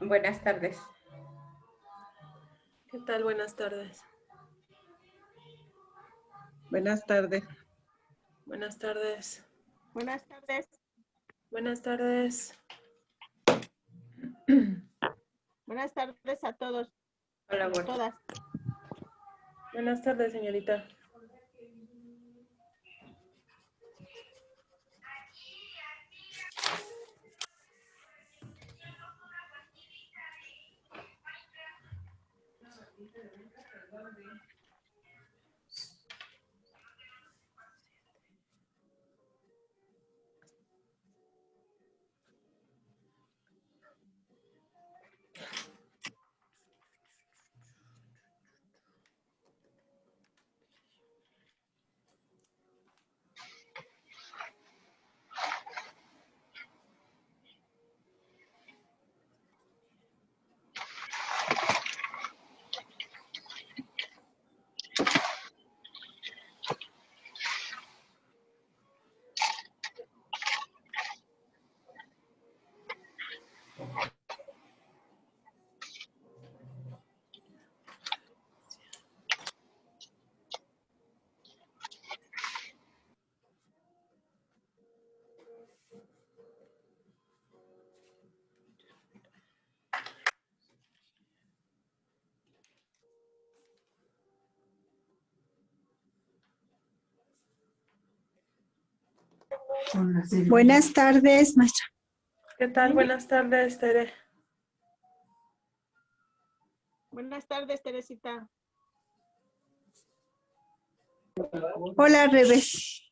Buenas tardes. ¿Qué tal? Buenas tardes. Buenas tardes. Buenas tardes. Buenas tardes. Buenas tardes. Buenas tardes a todos. Hola, A bueno. todas. Buenas tardes, señorita. Buenas tardes, maestra. ¿Qué tal? Buenas tardes, Tere. Buenas tardes, Teresita. Hola, Revés.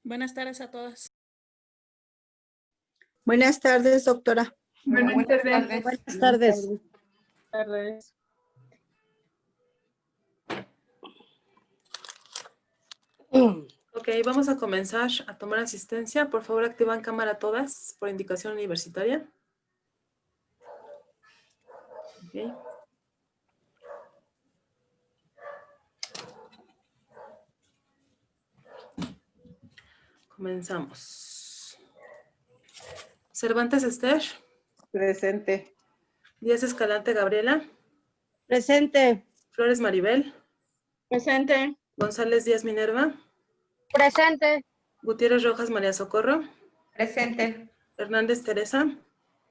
Buenas tardes a todas. Buenas tardes, doctora. Buenas tardes. Buenas tardes. Buenas tardes. Ok, vamos a comenzar a tomar asistencia. Por favor, activan cámara todas por indicación universitaria. Ok. Comenzamos. Cervantes Esther. Presente. Díaz Escalante Gabriela. Presente. Flores Maribel. Presente. González Díaz Minerva. Presente. Gutiérrez Rojas María Socorro. Presente. Hernández Teresa.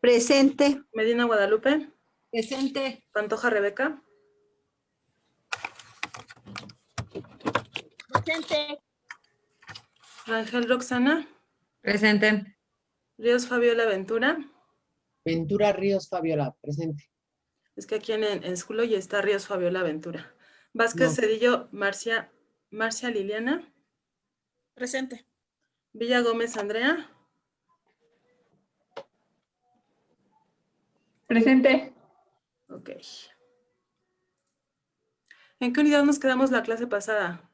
Presente. Medina Guadalupe. Presente. Pantoja Rebeca. Presente. Rangel Roxana. Presente. Ríos Fabiola Ventura. Ventura Ríos Fabiola, presente. Es que aquí en School ya está Ríos Fabiola Ventura. Vázquez No. Cedillo Marcia Liliana. Presente. Villa Gómez Andrea. Presente. Ok. ¿En qué unidad nos quedamos la clase pasada?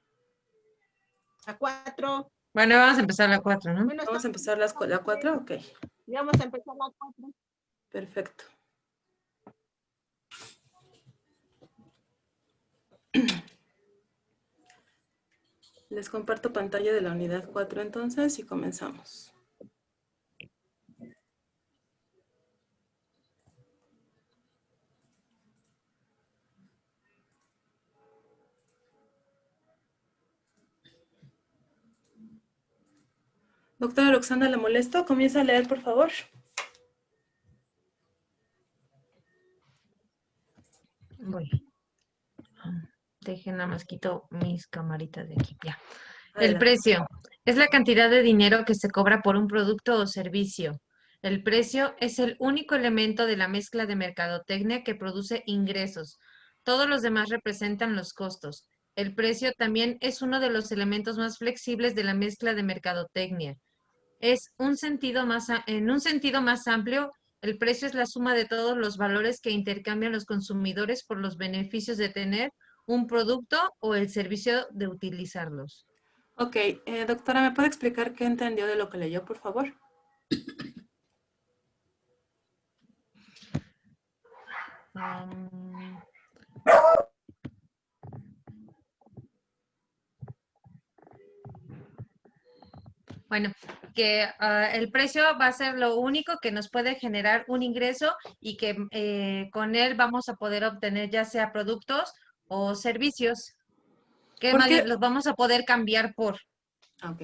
A 4. Bueno, vamos a empezar la 4, ¿no? Bueno, Vamos a empezar la 4. Ok, ya vamos a empezar la 4. perfecto. Les comparto pantalla de la unidad 4 entonces y comenzamos. Doctora Roxana, ¿le molesto? Comienza a leer, por favor. Voy. Dejen nada más quito mis camaritas de aquí. Ya. El Adelante. precio es la cantidad de dinero que se cobra por un producto o servicio. El precio es el único elemento de la mezcla de mercadotecnia que produce ingresos. Todos los demás representan los costos. El precio también es uno de los elementos más flexibles de la mezcla de mercadotecnia. En un sentido más amplio, el precio es la suma de todos los valores que intercambian los consumidores por los beneficios de tener un producto o el servicio de utilizarlos. Ok, doctora, ¿me puede explicar qué entendió de lo que leyó, por favor? Bueno, que el precio va a ser lo único que nos puede generar un ingreso y que con él vamos a poder obtener ya sea productos o servicios que ¿Por más qué? bien los vamos a poder cambiar por. Ok.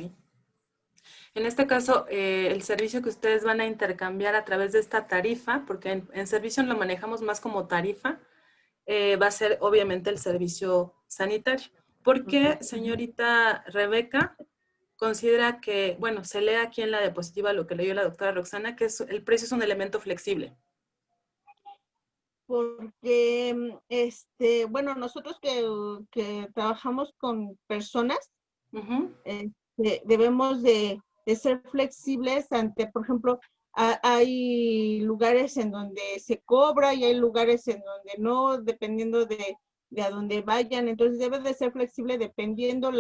En este caso, el servicio que ustedes van a intercambiar a través de esta tarifa, porque en servicio lo manejamos más como tarifa, va a ser obviamente el servicio sanitario. ¿Por qué, señorita Rebeca, considera que, bueno, se lee aquí en la diapositiva lo que leyó la doctora Roxana, que el precio es un elemento flexible? Porque, bueno, nosotros que trabajamos con personas, Ujú. debemos de ser flexibles ante, por ejemplo, hay lugares en donde se cobra y hay lugares en donde no, dependiendo de a dónde vayan. Entonces debe de ser flexible dependiendo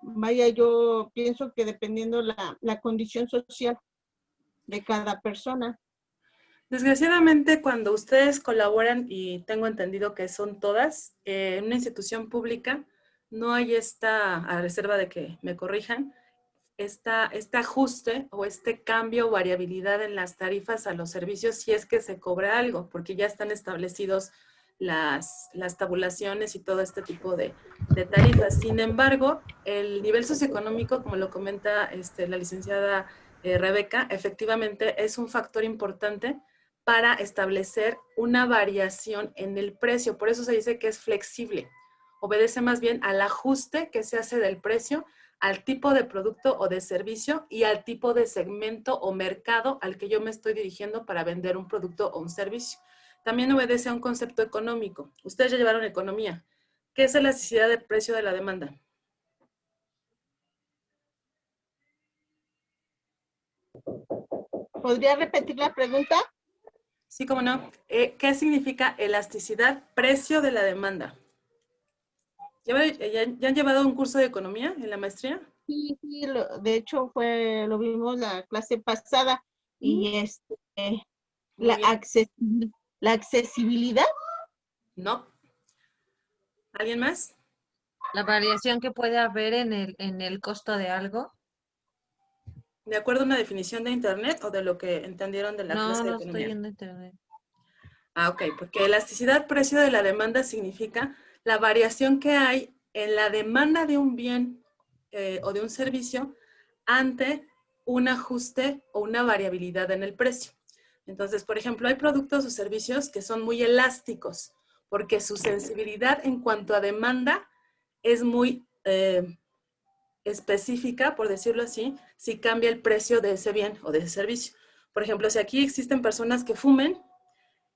vaya, yo pienso que dependiendo la condición social de cada persona. Desgraciadamente, cuando ustedes colaboran, y tengo entendido que son todas, en una institución pública, no hay a reserva de que me corrijan, este ajuste o este cambio o variabilidad en las tarifas a los servicios si es que se cobra algo, porque ya están establecidos las tabulaciones y todo este tipo de tarifas. Sin embargo, el nivel socioeconómico, como lo comenta la licenciada Rebeca, efectivamente es un factor importante para establecer una variación en el precio. Por eso se dice que es flexible. Obedece más bien al ajuste que se hace del precio al tipo de producto o de servicio y al tipo de segmento o mercado al que yo me estoy dirigiendo para vender un producto o un servicio. También obedece a un concepto económico. Ustedes ya llevaron economía. ¿Qué es la elasticidad del precio de la demanda? ¿Podría repetir la pregunta? Sí, cómo no. ¿Qué significa elasticidad? Precio de la demanda. ¿Ya han llevado un curso de economía en la maestría? Sí, sí, de hecho lo vimos la clase pasada y Muy la, bien. la accesibilidad. No. ¿Alguien más? La variación que puede haber en el costo de algo. ¿De acuerdo a una definición de Internet o de lo que entendieron de la No, clase de no estoy economía? en internet. Ah, ok, porque elasticidad precio de la demanda significa la variación que hay en la demanda de un bien o de un servicio ante un ajuste o una variabilidad en el precio. Entonces, por ejemplo, hay productos o servicios que son muy elásticos porque su sensibilidad en cuanto a demanda es muy específica, por decirlo así, si cambia el precio de ese bien o de ese servicio. Por ejemplo, si aquí existen personas que fumen,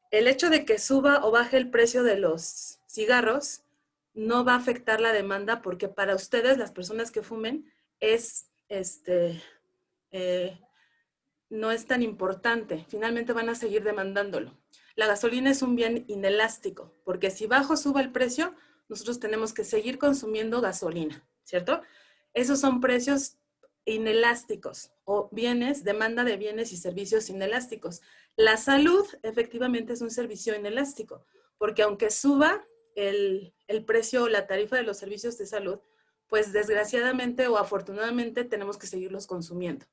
el hecho de que suba o baje el precio de los cigarros no va a afectar la demanda porque para ustedes, las personas que fumen, no es tan importante. Finalmente van a seguir demandándolo. La gasolina es un bien inelástico porque si bajo suba el precio, nosotros tenemos que seguir consumiendo gasolina, ¿cierto? Esos son precios inelásticos o bienes, demanda de bienes y servicios inelásticos. La salud efectivamente es un servicio inelástico, porque aunque suba el precio o la tarifa de los servicios de salud, pues desgraciadamente o afortunadamente tenemos que seguirlos consumiendo.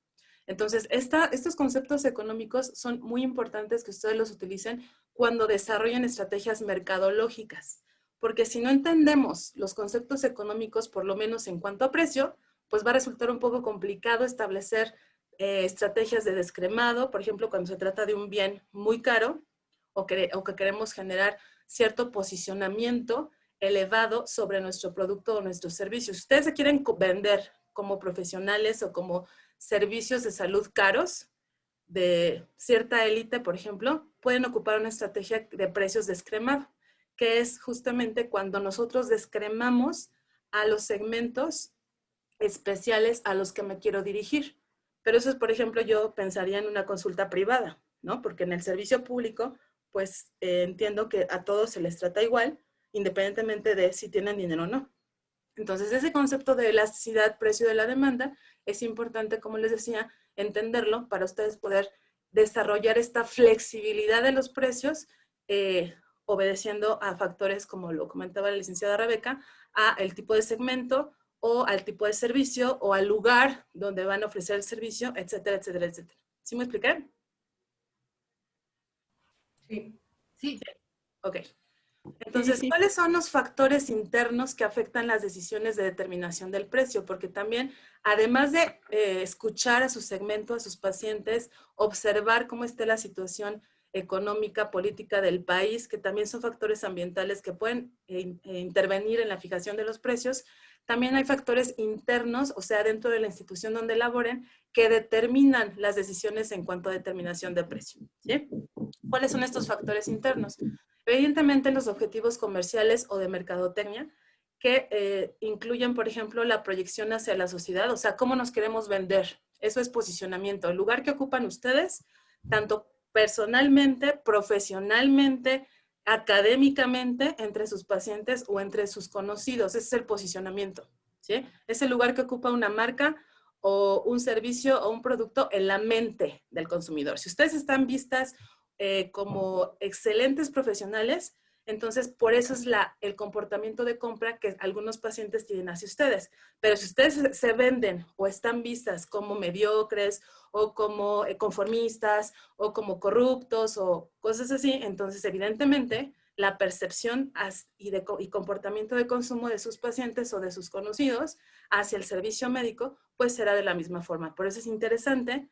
Entonces, estos conceptos económicos son muy importantes que ustedes los utilicen cuando desarrollan estrategias mercadológicas, porque si no entendemos los conceptos económicos, por lo menos en cuanto a precio, pues va a resultar un poco complicado establecer estrategias de descremado, por ejemplo, cuando se trata de un bien muy caro o que queremos generar cierto posicionamiento elevado sobre nuestro producto o nuestro servicio. Si ustedes se quieren vender como profesionales o como servicios de salud caros de cierta élite, por ejemplo, pueden ocupar una estrategia de precios descremado, que es justamente cuando nosotros descremamos a los segmentos especiales a los que me quiero dirigir. Pero eso es, por ejemplo, yo pensaría en una consulta privada, ¿no? Porque en el servicio público, pues entiendo que a todos se les trata igual, independientemente de si tienen dinero o no. Entonces, ese concepto de elasticidad, precio de la demanda, es importante, como les decía, entenderlo para ustedes poder desarrollar esta flexibilidad de los precios, obedeciendo a factores, como lo comentaba la licenciada Rebeca, a el tipo de segmento o al tipo de servicio o al lugar donde van a ofrecer el servicio, etcétera, etcétera, etcétera. ¿Sí me expliqué? Sí. Sí. Ok. Entonces, Sí. ¿cuáles son los factores internos que afectan las decisiones de determinación del precio? Porque también, además de escuchar a su segmento, a sus pacientes, observar cómo esté la situación económica, política del país, que también son factores ambientales que pueden intervenir en la fijación de los precios, también hay factores internos, o sea, dentro de la institución donde laboren, que determinan las decisiones en cuanto a determinación de precio, ¿sí? ¿Cuáles son estos factores internos? Evidentemente los objetivos comerciales o de mercadotecnia que incluyen, por ejemplo, la proyección hacia la sociedad, o sea, cómo nos queremos vender. Eso es posicionamiento, el lugar que ocupan ustedes, tanto personalmente, profesionalmente, académicamente, entre sus pacientes o entre sus conocidos. Ese es el posicionamiento, ¿sí? Es el lugar que ocupa una marca o un servicio o un producto en la mente del consumidor. Si ustedes están vistas como excelentes profesionales, entonces por eso es el comportamiento de compra que algunos pacientes tienen hacia ustedes. Pero si ustedes se venden o están vistas como mediocres o como conformistas o como corruptos o cosas así, entonces evidentemente la percepción y comportamiento de consumo de sus pacientes o de sus conocidos hacia el servicio médico pues será de la misma forma. Por eso es interesante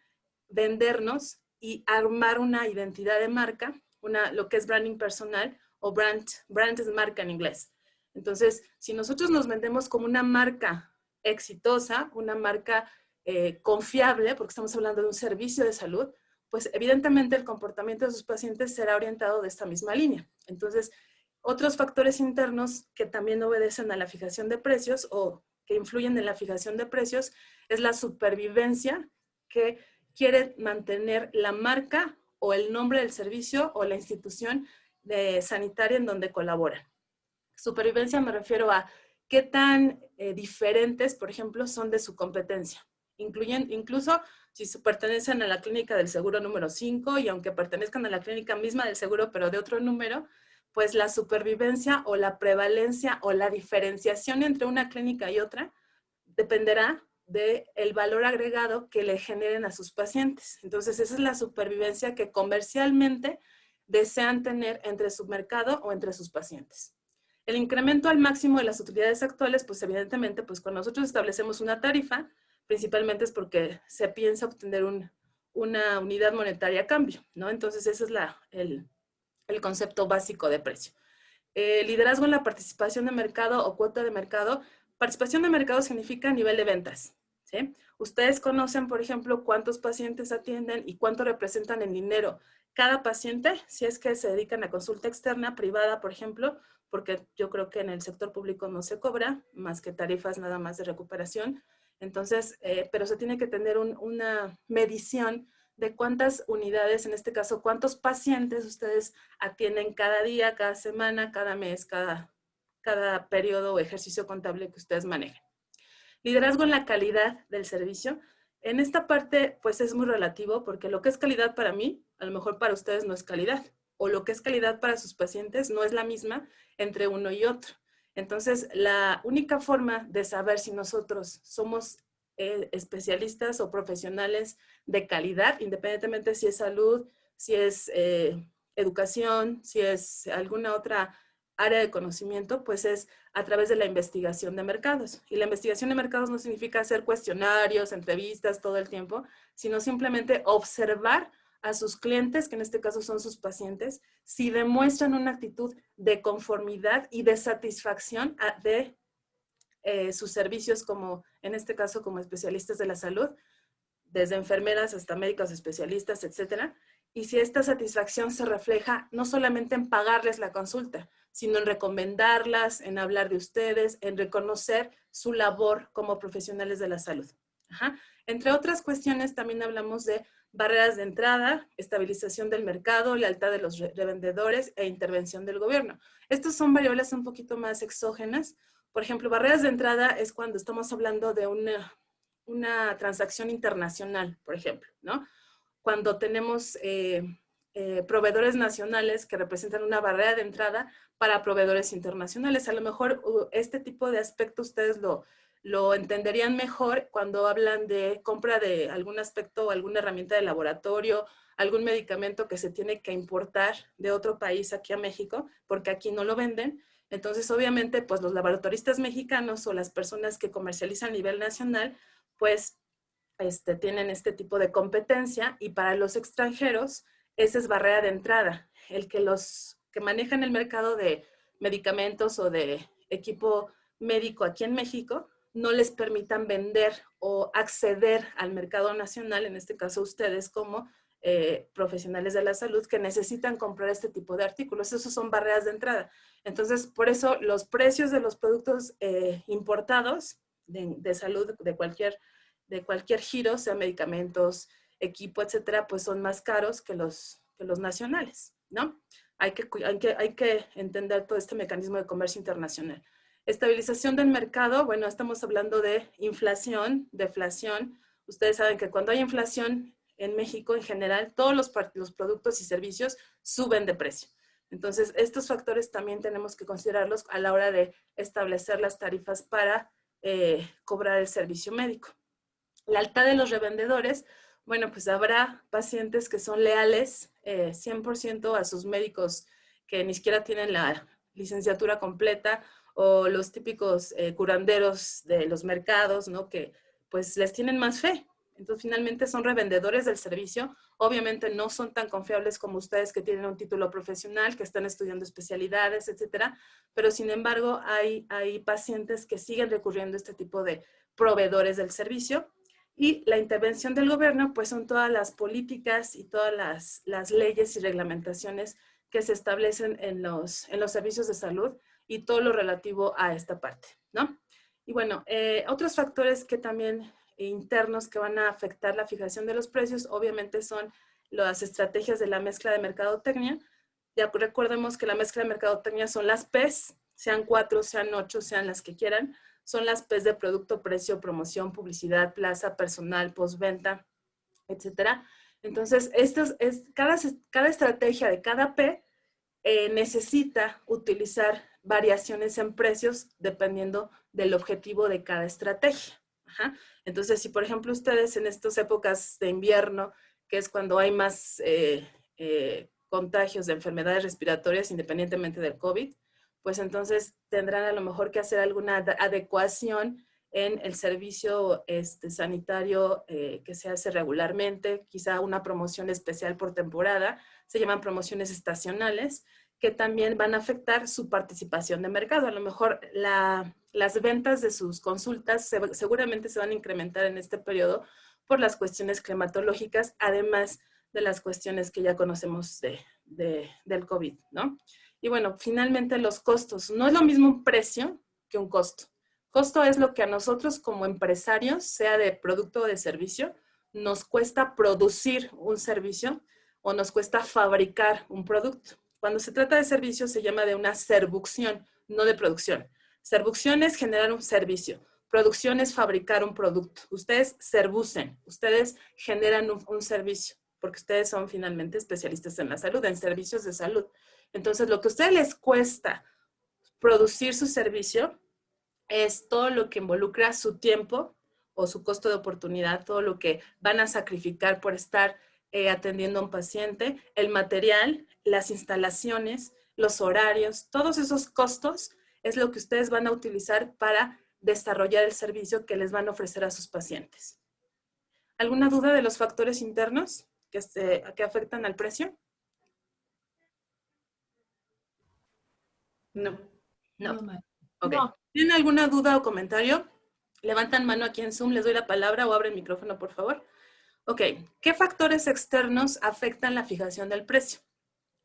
vendernos y armar una identidad de marca, lo que es branding personal o brand es marca en inglés. Entonces, si nosotros nos vendemos como una marca exitosa, una marca confiable, porque estamos hablando de un servicio de salud, pues evidentemente el comportamiento de sus pacientes será orientado de esta misma línea. Entonces, otros factores internos que también obedecen a la fijación de precios o que influyen en la fijación de precios es la supervivencia que quiere mantener la marca o el nombre del servicio o la institución sanitaria en donde colaboran. Supervivencia me refiero a qué tan diferentes, por ejemplo, son de su competencia. Incluso si pertenecen a la clínica del seguro número 5 y aunque pertenezcan a la clínica misma del seguro, pero de otro número, pues la supervivencia o la prevalencia o la diferenciación entre una clínica y otra dependerá del valor agregado que le generen a sus pacientes. Entonces, esa es la supervivencia que comercialmente desean tener entre su mercado o entre sus pacientes. El incremento al máximo de las utilidades actuales, pues evidentemente, pues cuando nosotros establecemos una tarifa, principalmente es porque se piensa obtener una unidad monetaria a cambio, ¿no? Entonces, ese es el concepto básico de precio. Liderazgo en la participación de mercado o cuota de mercado. Participación de mercado significa nivel de ventas, ¿sí? Ustedes conocen, por ejemplo, cuántos pacientes atienden y cuánto representan en dinero cada paciente, si es que se dedican a consulta externa, privada, por ejemplo, porque yo creo que en el sector público no se cobra, más que tarifas nada más de recuperación. Entonces, pero se tiene que tener una medición de cuántas unidades, en este caso, cuántos pacientes ustedes atienden cada día, cada semana, cada mes, cada periodo o ejercicio contable que ustedes manejen. Liderazgo en la calidad del servicio. En esta parte, pues es muy relativo porque lo que es calidad para mí, a lo mejor para ustedes no es calidad. O lo que es calidad para sus pacientes no es la misma entre uno y otro. Entonces, la única forma de saber si nosotros somos especialistas o profesionales de calidad, independientemente si es salud, si es educación, si es alguna otra área de conocimiento, pues es a través de la investigación de mercados. Y la investigación de mercados no significa hacer cuestionarios, entrevistas todo el tiempo, sino simplemente observar a sus clientes, que en este caso son sus pacientes, si demuestran una actitud de conformidad y de satisfacción de sus servicios, como en este caso como especialistas de la salud, desde enfermeras hasta médicos especialistas, etcétera. Y si esta satisfacción se refleja no solamente en pagarles la consulta, sino en recomendarlas, en hablar de ustedes, en reconocer su labor como profesionales de la salud. Ajá. Entre otras cuestiones, también hablamos de barreras de entrada, estabilización del mercado, lealtad de los revendedores e intervención del gobierno. Estas son variables un poquito más exógenas. Por ejemplo, barreras de entrada es cuando estamos hablando de una transacción internacional, por ejemplo, ¿no? Cuando tenemos proveedores nacionales que representan una barrera de entrada para proveedores internacionales. A lo mejor este tipo de aspecto ustedes lo entenderían mejor cuando hablan de compra de algún aspecto o alguna herramienta de laboratorio, algún medicamento que se tiene que importar de otro país aquí a México, porque aquí no lo venden. Entonces, obviamente, pues los laboratoristas mexicanos o las personas que comercializan a nivel nacional, pues tienen este tipo de competencia, y para los extranjeros esa es barrera de entrada. El que los que manejan el mercado de medicamentos o de equipo médico aquí en México no les permitan vender o acceder al mercado nacional, en este caso ustedes como profesionales de la salud que necesitan comprar este tipo de artículos. Esos son barreras de entrada. Entonces, por eso los precios de los productos importados de salud de cualquier giro, sea medicamentos, equipo, etcétera, pues son más caros que los nacionales, ¿no? Hay que entender todo este mecanismo de comercio internacional. Estabilización del mercado, bueno, estamos hablando de inflación, deflación. Ustedes saben que cuando hay inflación en México en general, todos los productos y servicios suben de precio. Entonces, estos factores también tenemos que considerarlos a la hora de establecer las tarifas para cobrar el servicio médico. La lealtad de los revendedores, bueno, pues habrá pacientes que son leales 100% a sus médicos que ni siquiera tienen la licenciatura completa, o los típicos curanderos de los mercados, ¿no? Que pues les tienen más fe. Entonces, finalmente son revendedores del servicio. Obviamente no son tan confiables como ustedes que tienen un título profesional, que están estudiando especialidades, etcétera. Pero, sin embargo, hay pacientes que siguen recurriendo a este tipo de proveedores del servicio. Y la intervención del gobierno, pues son todas las políticas y todas las leyes y reglamentaciones que se establecen en los servicios de salud y todo lo relativo a esta parte, ¿no? Y bueno, otros factores que también internos que van a afectar la fijación de los precios, obviamente son las estrategias de la mezcla de mercadotecnia. Ya recordemos que la mezcla de mercadotecnia son las P's, sean 4, sean 8, sean las que quieran. Son las P's de producto, precio, promoción, publicidad, plaza, personal, postventa, etcétera. Entonces, cada estrategia de cada P necesita utilizar variaciones en precios dependiendo del objetivo de cada estrategia. Ajá. Entonces, si por ejemplo ustedes en estas épocas de invierno, que es cuando hay más contagios de enfermedades respiratorias independientemente del COVID, pues entonces tendrán a lo mejor que hacer alguna adecuación en el servicio sanitario que se hace regularmente, quizá una promoción especial por temporada, se llaman promociones estacionales, que también van a afectar su participación de mercado. A lo mejor las ventas de sus consultas seguramente se van a incrementar en este periodo por las cuestiones climatológicas, además de las cuestiones que ya conocemos del COVID, ¿no? Y bueno, finalmente los costos. No es lo mismo un precio que un costo. Costo es lo que a nosotros como empresarios, sea de producto o de servicio, nos cuesta producir un servicio o nos cuesta fabricar un producto. Cuando se trata de servicios se llama de una servucción, no de producción. Servucción es generar un servicio. Producción es fabricar un producto. Ustedes servucen, ustedes generan un servicio, porque ustedes son finalmente especialistas en la salud, en servicios de salud. Entonces, lo que a ustedes les cuesta producir su servicio es todo lo que involucra su tiempo o su costo de oportunidad, todo lo que van a sacrificar por estar atendiendo a un paciente, el material, las instalaciones, los horarios, todos esos costos es lo que ustedes van a utilizar para desarrollar el servicio que les van a ofrecer a sus pacientes. ¿Alguna duda de los factores internos que afectan al precio? No. No. No. Ok. No. ¿Tienen alguna duda o comentario? Levantan mano aquí en Zoom, les doy la palabra o abren el micrófono, por favor. Ok. ¿Qué factores externos afectan la fijación del precio?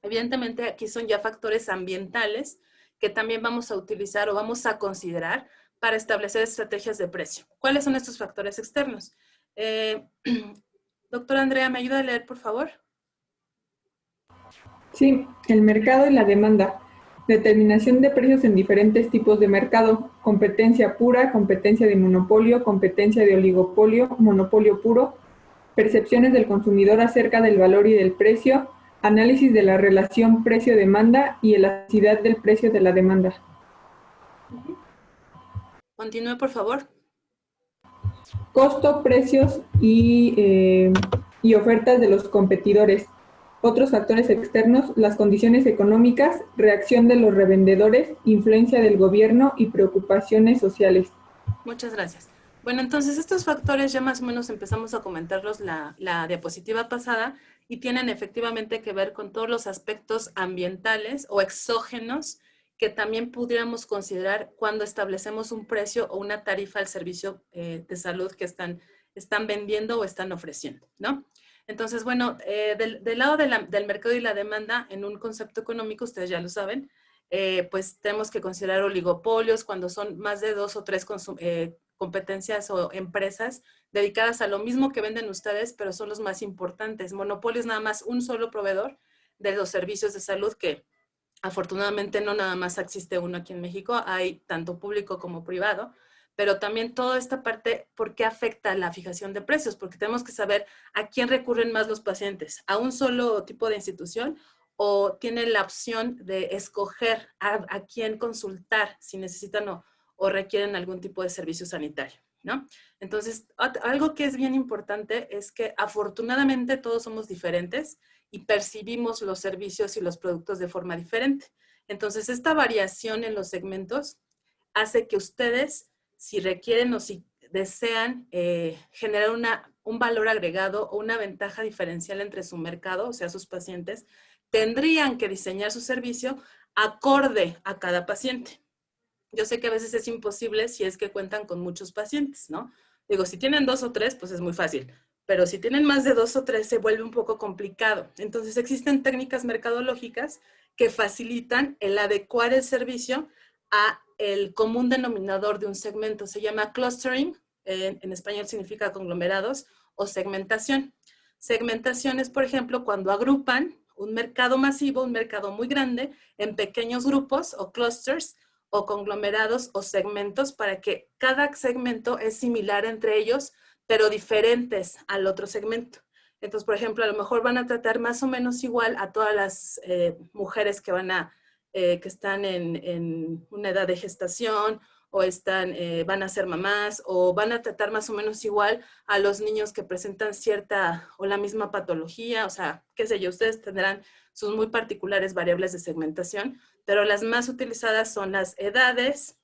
Evidentemente aquí son ya factores ambientales que también vamos a utilizar o vamos a considerar para establecer estrategias de precio. ¿Cuáles son estos factores externos? Doctora Andrea, ¿me ayuda a leer, por favor? Sí, el mercado y la demanda. Determinación de precios en diferentes tipos de mercado. Competencia pura, competencia de monopolio, competencia de oligopolio, monopolio puro. Percepciones del consumidor acerca del valor y del precio. Análisis de la relación precio-demanda y elasticidad del precio de la demanda. Continúe, por favor. Costo, precios y ofertas de los competidores. Otros factores externos, las condiciones económicas, reacción de los revendedores, influencia del gobierno y preocupaciones sociales. Muchas gracias. Bueno, entonces estos factores ya más o menos empezamos a comentarlos la diapositiva pasada y tienen efectivamente que ver con todos los aspectos ambientales o exógenos que también pudiéramos considerar cuando establecemos un precio o una tarifa al servicio de salud que están vendiendo o están ofreciendo, ¿no? Entonces, bueno, del lado del mercado y la demanda, en un concepto económico, ustedes ya lo saben, pues tenemos que considerar oligopolios cuando son más de 2 o 3 competencias o empresas dedicadas a lo mismo que venden ustedes, pero son los más importantes. Monopolios nada más un solo proveedor de los servicios de salud que afortunadamente no nada más existe uno aquí en México, hay tanto público como privado, pero también toda esta parte, ¿por qué afecta la fijación de precios? Porque tenemos que saber a quién recurren más los pacientes, a un solo tipo de institución o tienen la opción de escoger a quién consultar si necesitan o requieren algún tipo de servicio sanitario, ¿no? Entonces, algo que es bien importante es que afortunadamente todos somos diferentes y percibimos los servicios y los productos de forma diferente. Entonces, esta variación en los segmentos hace que ustedes, si requieren o si desean generar un valor agregado o una ventaja diferencial entre su mercado, o sea, sus pacientes, tendrían que diseñar su servicio acorde a cada paciente. Yo sé que a veces es imposible si es que cuentan con muchos pacientes, ¿no? Digo, si tienen 2 o 3, pues es muy fácil. Pero si tienen más de 2 o 3, se vuelve un poco complicado. Entonces, existen técnicas mercadológicas que facilitan el adecuar el servicio a el común denominador de un segmento. Se llama clustering, en español significa conglomerados, o segmentación. Segmentación es, por ejemplo, cuando agrupan un mercado masivo, un mercado muy grande, en pequeños grupos o clusters, o conglomerados o segmentos, para que cada segmento es similar entre ellos, pero diferentes al otro segmento. Entonces, por ejemplo, a lo mejor van a tratar más o menos igual a todas las mujeres que que están en una edad de gestación, o van a ser mamás, o van a tratar más o menos igual a los niños que presentan cierta o la misma patología, o sea, qué sé yo, ustedes tendrán sus muy particulares variables de segmentación, pero las más utilizadas son las edades,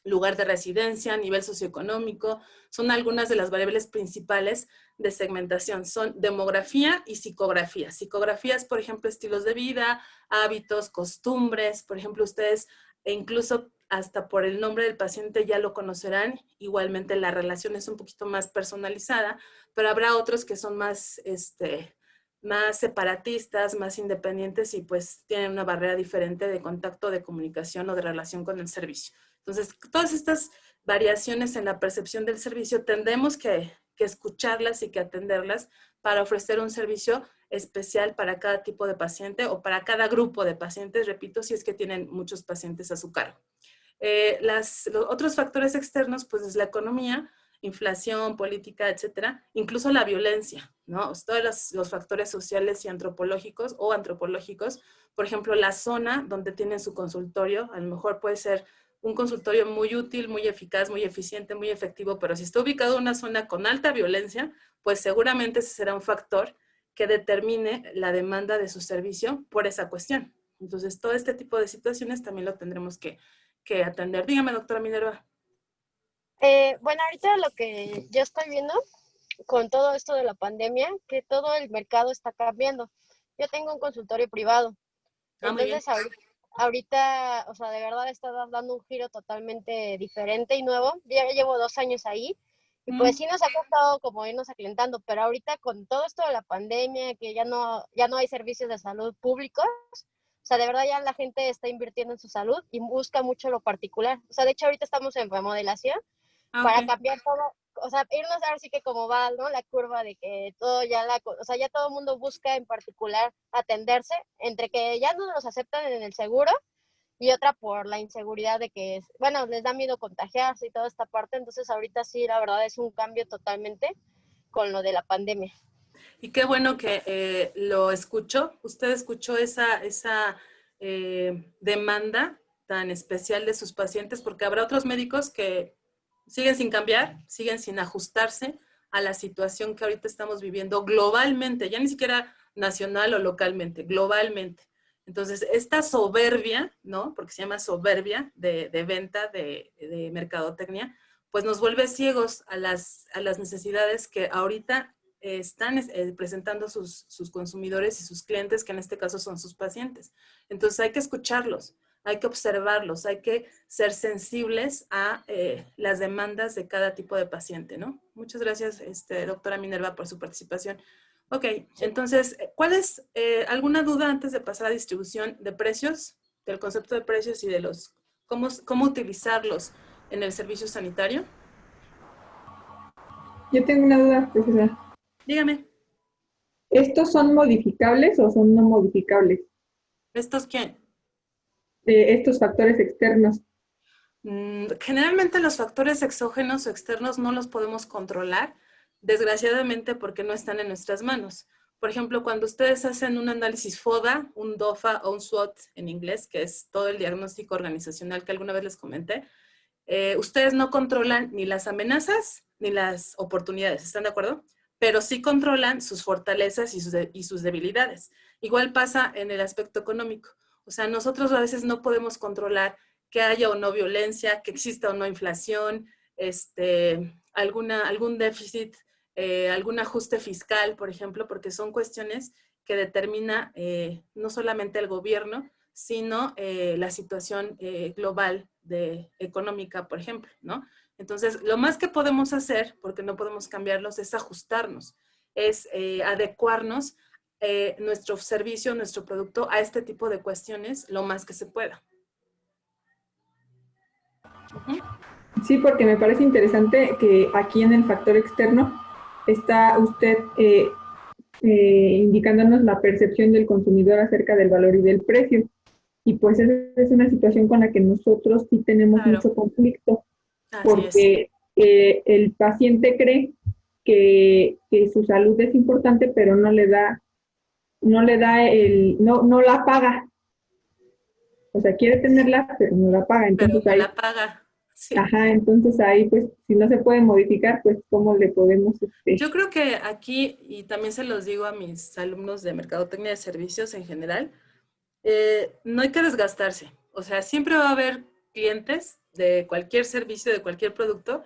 lugar de residencia, nivel socioeconómico, son algunas de las variables principales de segmentación. Son demografía y psicografía. Psicografía es, por ejemplo, estilos de vida, hábitos, costumbres. Por ejemplo, ustedes, e incluso hasta por el nombre del paciente ya lo conocerán. Igualmente la relación es un poquito más personalizada, pero habrá otros que son más separatistas, más independientes y pues tienen una barrera diferente de contacto, de comunicación o de relación con el servicio. Entonces, todas estas variaciones en la percepción del servicio tendremos que escucharlas y que atenderlas para ofrecer un servicio especial para cada tipo de paciente o para cada grupo de pacientes, repito, si es que tienen muchos pacientes a su cargo. Los otros factores externos, pues es la economía, inflación, política, etcétera, incluso la violencia, ¿no? Todos los factores sociales y antropológicos por ejemplo, la zona donde tienen su consultorio, a lo mejor puede ser un consultorio muy útil, muy eficaz, muy eficiente, muy efectivo, pero si está ubicado en una zona con alta violencia, pues seguramente ese será un factor que determine la demanda de su servicio por esa cuestión. Entonces, todo este tipo de situaciones también lo tendremos que atender. Dígame, doctora Minerva. Bueno, ahorita lo que yo estoy viendo con todo esto de la pandemia, que todo el mercado está cambiando. Yo tengo un consultorio privado. Entonces, ahorita, o sea, de verdad está dando un giro totalmente diferente y nuevo. Ya llevo 2 años ahí y pues sí nos ha costado como irnos aclientando, pero ahorita con todo esto de la pandemia, que ya no hay servicios de salud públicos, o sea, de verdad ya la gente está invirtiendo en su salud y busca mucho lo particular. O sea, de hecho ahorita estamos en remodelación para cambiar todo, o sea, irnos a ver sí que como va, ¿no? La curva de que todo o sea, ya todo el mundo busca en particular atenderse, entre que ya no los aceptan en el seguro y otra por la inseguridad de que, bueno, les da miedo contagiarse y toda esta parte. Entonces ahorita sí, la verdad es un cambio totalmente con lo de la pandemia. Y qué bueno que lo escuchó. Usted escuchó esa demanda tan especial de sus pacientes, porque habrá otros médicos que siguen sin cambiar, siguen sin ajustarse a la situación que ahorita estamos viviendo globalmente, ya ni siquiera nacional o localmente, globalmente. Entonces, esta soberbia, ¿no? Porque se llama soberbia de venta, de mercadotecnia, pues nos vuelve ciegos a las necesidades que ahorita están presentando sus consumidores y sus clientes, que en este caso son sus pacientes. Entonces hay que escucharlos, hay que observarlos, hay que ser sensibles a las demandas de cada tipo de paciente, ¿no? Muchas gracias, doctora Minerva, por su participación. Ok, entonces, ¿cuál es alguna duda antes de pasar a distribución de precios, del concepto de precios y de cómo utilizarlos en el servicio sanitario? Yo tengo una duda, profesora. Dígame. ¿Estos son modificables o son no modificables? ¿Estos quién? Estos factores externos. Generalmente los factores exógenos o externos no los podemos controlar, desgraciadamente, porque no están en nuestras manos. Por ejemplo, cuando ustedes hacen un análisis FODA, un DOFA o un SWOT en inglés, que es todo el diagnóstico organizacional que alguna vez les comenté, ustedes no controlan ni las amenazas ni las oportunidades, ¿están de acuerdo? Pero sí controlan sus fortalezas y sus debilidades. Igual pasa en el aspecto económico. O sea, nosotros a veces no podemos controlar que haya o no violencia, que exista o no inflación, algún déficit, algún ajuste fiscal, por ejemplo, porque son cuestiones que determina no solamente el gobierno, sino la situación global económica, por ejemplo, ¿no? Entonces, lo más que podemos hacer, porque no podemos cambiarlos, es ajustarnos, es adecuarnos nuestro servicio, nuestro producto a este tipo de cuestiones lo más que se pueda. Sí, porque me parece interesante que aquí en el factor externo está usted indicándonos la percepción del consumidor acerca del valor y del precio. Y pues esa es una situación con la que nosotros sí tenemos Claro. mucho conflicto, Así es. porque el paciente cree que su salud es importante, pero no la paga. O sea, quiere tenerla, pero no la paga. Pero Entonces no ahí, la paga. Sí. ajá, entonces ahí, pues, si no se puede modificar, pues, ¿cómo le podemos, Yo creo que aquí, y también se los digo a mis alumnos de Mercadotecnia de Servicios en general, no hay que desgastarse. O sea, siempre va a haber clientes de cualquier servicio, de cualquier producto,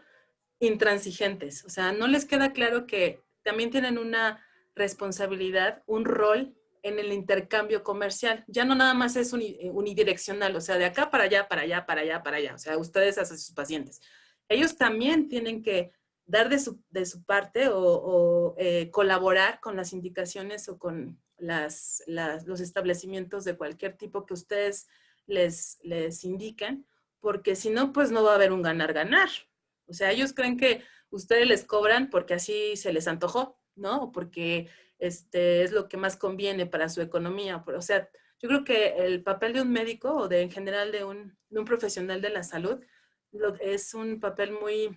intransigentes. O sea, no les queda claro que también tienen una responsabilidad, un rol en el intercambio comercial. Ya no nada más es unidireccional, o sea, de acá para allá, para allá, para allá, para allá. O sea, ustedes hacia sus pacientes. Ellos también tienen que dar de su parte o colaborar con las indicaciones o con los establecimientos de cualquier tipo que ustedes les indiquen, porque si no, pues no va a haber un ganar-ganar. O sea, ellos creen que ustedes les cobran porque así se les antojó, ¿no? O porque es lo que más conviene para su economía. O sea, yo creo que el papel de un médico o en general de un profesional de la salud es un papel muy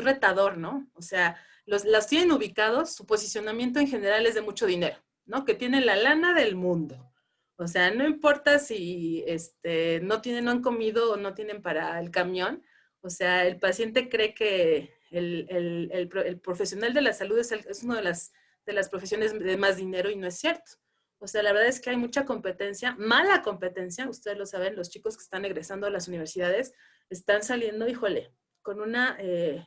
retador, ¿no? O sea, los tienen ubicados, su posicionamiento en general es de mucho dinero, ¿no? Que tienen la lana del mundo. O sea, no importa si no han comido o no tienen para el camión. O sea, el paciente cree que el profesional de la salud es una de las profesiones de más dinero y no es cierto. O sea, la verdad es que hay mucha competencia, mala competencia, ustedes lo saben, los chicos que están egresando a las universidades están saliendo, híjole, con una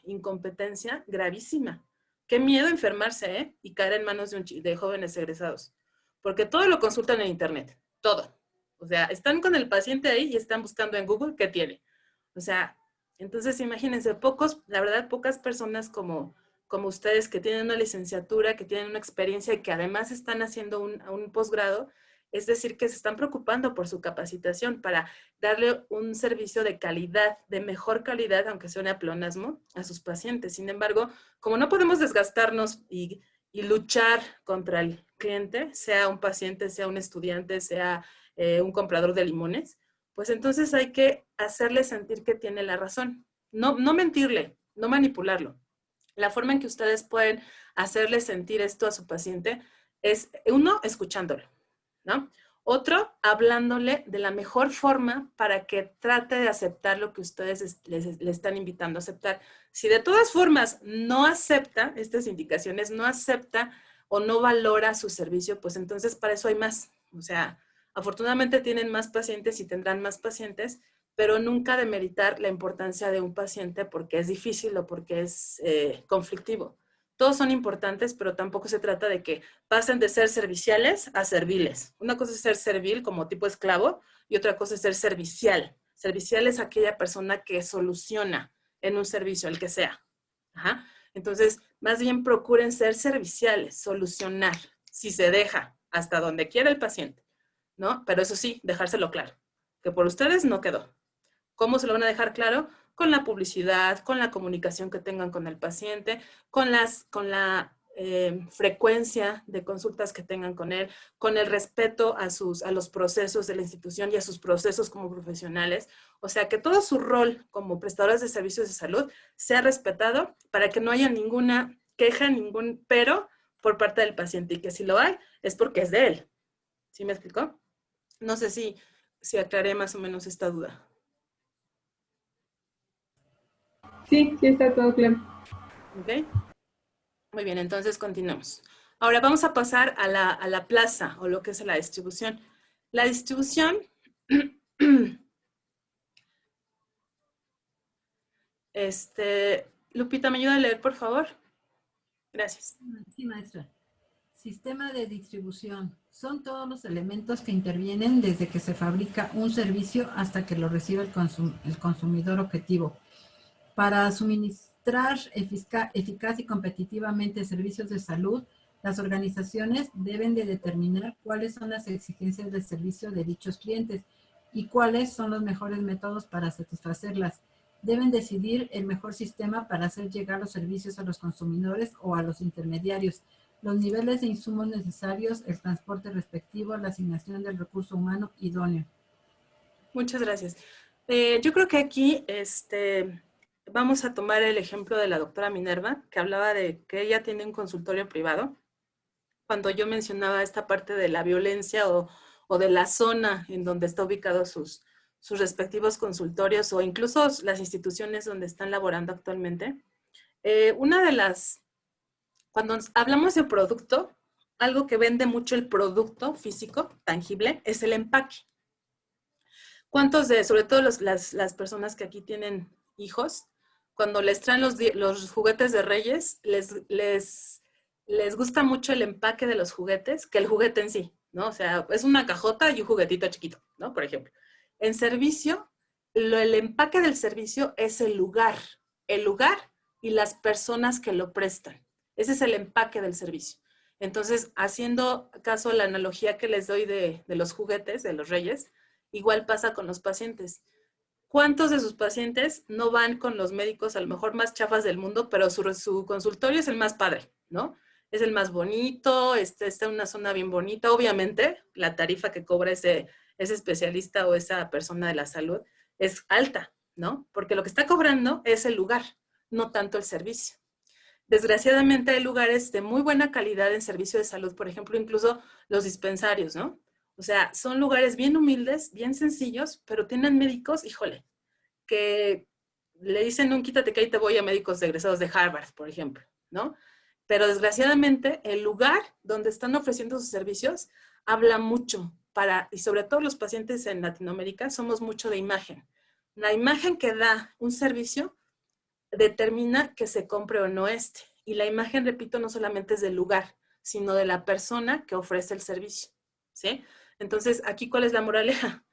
incompetencia gravísima. Qué miedo enfermarse, ¿eh? Y caer en manos de jóvenes egresados. Porque todo lo consultan en internet, todo. O sea, están con el paciente ahí y están buscando en Google qué tiene. O sea, entonces imagínense, la verdad, pocas personas como ustedes que tienen una licenciatura, que tienen una experiencia y que además están haciendo un posgrado, es decir, que se están preocupando por su capacitación para darle un servicio de calidad, de mejor calidad, aunque sea un pleonasmo, a sus pacientes. Sin embargo, como no podemos desgastarnos y luchar contra el cliente, sea un paciente, sea un estudiante, sea un comprador de limones, pues entonces hay que hacerle sentir que tiene la razón. No mentirle, no manipularlo. La forma en que ustedes pueden hacerle sentir esto a su paciente es, uno, escuchándolo, ¿no? Otro, hablándole de la mejor forma para que trate de aceptar lo que ustedes le están invitando a aceptar. Si de todas formas no acepta estas indicaciones, no acepta o no valora su servicio, pues entonces para eso hay más. O sea, afortunadamente tienen más pacientes y tendrán más pacientes, pero nunca demeritar la importancia de un paciente porque es difícil o porque es conflictivo. Todos son importantes, pero tampoco se trata de que pasen de ser serviciales a serviles. Una cosa es ser servil como tipo esclavo y otra cosa es ser servicial. Servicial es aquella persona que soluciona en un servicio, el que sea. Ajá. Entonces, más bien procuren ser serviciales, solucionar, si se deja, hasta donde quiera el paciente, ¿no? Pero eso sí, dejárselo claro, que por ustedes no quedó. ¿Cómo se lo van a dejar claro? Con la publicidad, con la comunicación que tengan con el paciente, con la frecuencia de consultas que tengan con él, con el respeto a los procesos de la institución y a sus procesos como profesionales. O sea, que todo su rol como prestadores de servicios de salud sea respetado para que no haya ninguna queja, ningún pero por parte del paciente, y que si lo hay es porque es de él. ¿Sí me explicó? No sé si aclaré más o menos esta duda. Sí, está todo claro. ¿Ok? Muy bien, entonces continuamos. Ahora vamos a pasar a la plaza, o lo que es la distribución. La distribución, Lupita, ¿me ayuda a leer, por favor? Gracias. Sí, maestra. Sistema de distribución. Son todos los elementos que intervienen desde que se fabrica un servicio hasta que lo recibe el consumidor objetivo. Para suministrar eficaz y competitivamente servicios de salud, las organizaciones deben de determinar cuáles son las exigencias de servicio de dichos clientes y cuáles son los mejores métodos para satisfacerlas. Deben decidir el mejor sistema para hacer llegar los servicios a los consumidores o a los intermediarios, los niveles de insumos necesarios, el transporte respectivo, la asignación del recurso humano idóneo. Muchas gracias. Yo creo que aquí vamos a tomar el ejemplo de la doctora Minerva, que hablaba de que ella tiene un consultorio privado. Cuando yo mencionaba esta parte de la violencia o de la zona en donde está ubicado sus respectivos consultorios o incluso las instituciones donde están laborando actualmente. Cuando hablamos de producto, algo que vende mucho el producto físico, tangible, es el empaque. ¿Cuántos sobre todo las personas que aquí tienen hijos, cuando les traen los juguetes de Reyes, les gusta mucho el empaque de los juguetes que el juguete en sí, ¿no? O sea, es una cajota y un juguetito chiquito, ¿no? Por ejemplo. En servicio, el empaque del servicio es el lugar y las personas que lo prestan. Ese es el empaque del servicio. Entonces, haciendo caso a la analogía que les doy de los juguetes, de los Reyes, igual pasa con los pacientes. ¿Cuántos de sus pacientes no van con los médicos a lo mejor más chafas del mundo, pero su consultorio es el más padre, ¿no? Es el más bonito, está en una zona bien bonita. Obviamente, la tarifa que cobra ese especialista o esa persona de la salud es alta, ¿no? Porque lo que está cobrando es el lugar, no tanto el servicio. Desgraciadamente hay lugares de muy buena calidad en servicio de salud, por ejemplo, incluso los dispensarios, ¿no? O sea, son lugares bien humildes, bien sencillos, pero tienen médicos, híjole, que le dicen un quítate que ahí te voy a médicos egresados de Harvard, por ejemplo, ¿no? Pero desgraciadamente el lugar donde están ofreciendo sus servicios habla mucho y sobre todo los pacientes en Latinoamérica somos mucho de imagen. La imagen que da un servicio determina que se compre o no Y la imagen, repito, no solamente es del lugar, sino de la persona que ofrece el servicio, ¿sí? Entonces, ¿aquí cuál es la moraleja?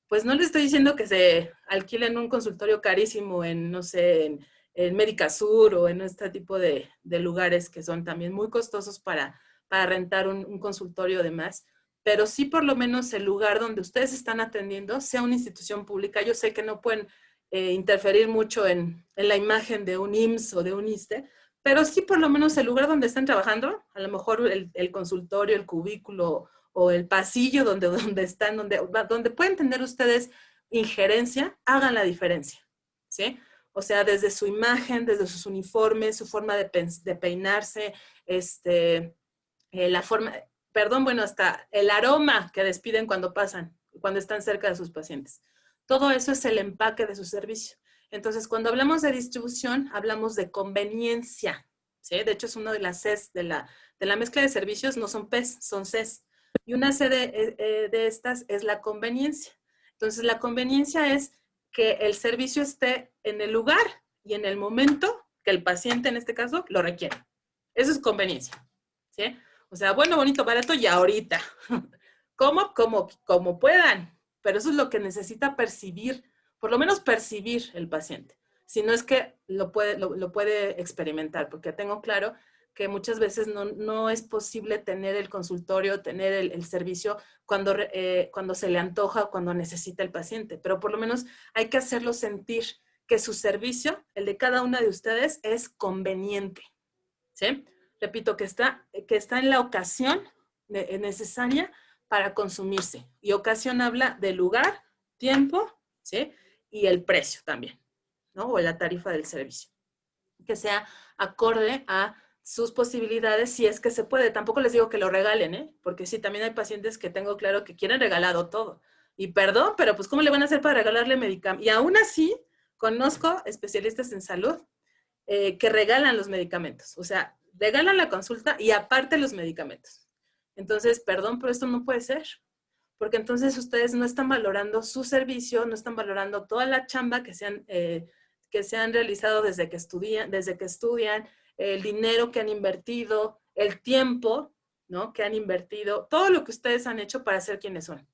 Pues no le estoy diciendo que se alquilen un consultorio carísimo en, no sé, en Médica Sur o en este tipo de lugares que son también muy costosos para rentar un consultorio de más, pero sí por lo menos el lugar donde ustedes están atendiendo sea una institución pública. Yo sé que no pueden interferir mucho en la imagen de un IMSS o de un ISSSTE, pero sí por lo menos el lugar donde están trabajando, a lo mejor el consultorio, el cubículo o el pasillo donde están, donde pueden tener ustedes injerencia, hagan la diferencia, ¿sí? O sea, desde su imagen, desde sus uniformes, su forma de peinarse, la forma, hasta el aroma que despiden cuando están cerca de sus pacientes. Todo eso es el empaque de su servicio. Entonces, cuando hablamos de distribución, hablamos de conveniencia, ¿sí? De hecho, es una de las Cs de la mezcla de servicios, no son Ps, son Cs. Y una C de estas es la conveniencia. Entonces, la conveniencia es que el servicio esté en el lugar y en el momento que el paciente, en este caso, lo requiere. Eso es conveniencia, ¿sí? O sea, bueno, bonito, barato y ahorita. ¿Cómo? Como puedan. Pero eso es lo que necesita percibir, por lo menos percibir el paciente. Si no es que lo puede experimentar, porque tengo claro que muchas veces no es posible tener el consultorio, tener el servicio cuando se le antoja o cuando necesita el paciente. Pero por lo menos hay que hacerlo sentir que su servicio, el de cada una de ustedes, es conveniente, ¿sí? Repito, que está en la ocasión necesaria para consumirse. Y ocasión habla de lugar, tiempo, ¿sí? Y el precio también, ¿no? O la tarifa del servicio. Que sea acorde a sus posibilidades, si es que se puede. Tampoco les digo que lo regalen, ¿eh? Porque sí, también hay pacientes que tengo claro que quieren regalado todo. Y perdón, pero pues ¿cómo le van a hacer para regalarle medicamentos? Y aún así, conozco especialistas en salud que regalan los medicamentos. O sea, regalan la consulta y aparte los medicamentos. Entonces, perdón, pero esto no puede ser. Porque entonces ustedes no están valorando su servicio, no están valorando toda la chamba que se han realizado desde que estudian, el dinero que han invertido, el tiempo, ¿no? Que han invertido, todo lo que ustedes han hecho para ser quienes son.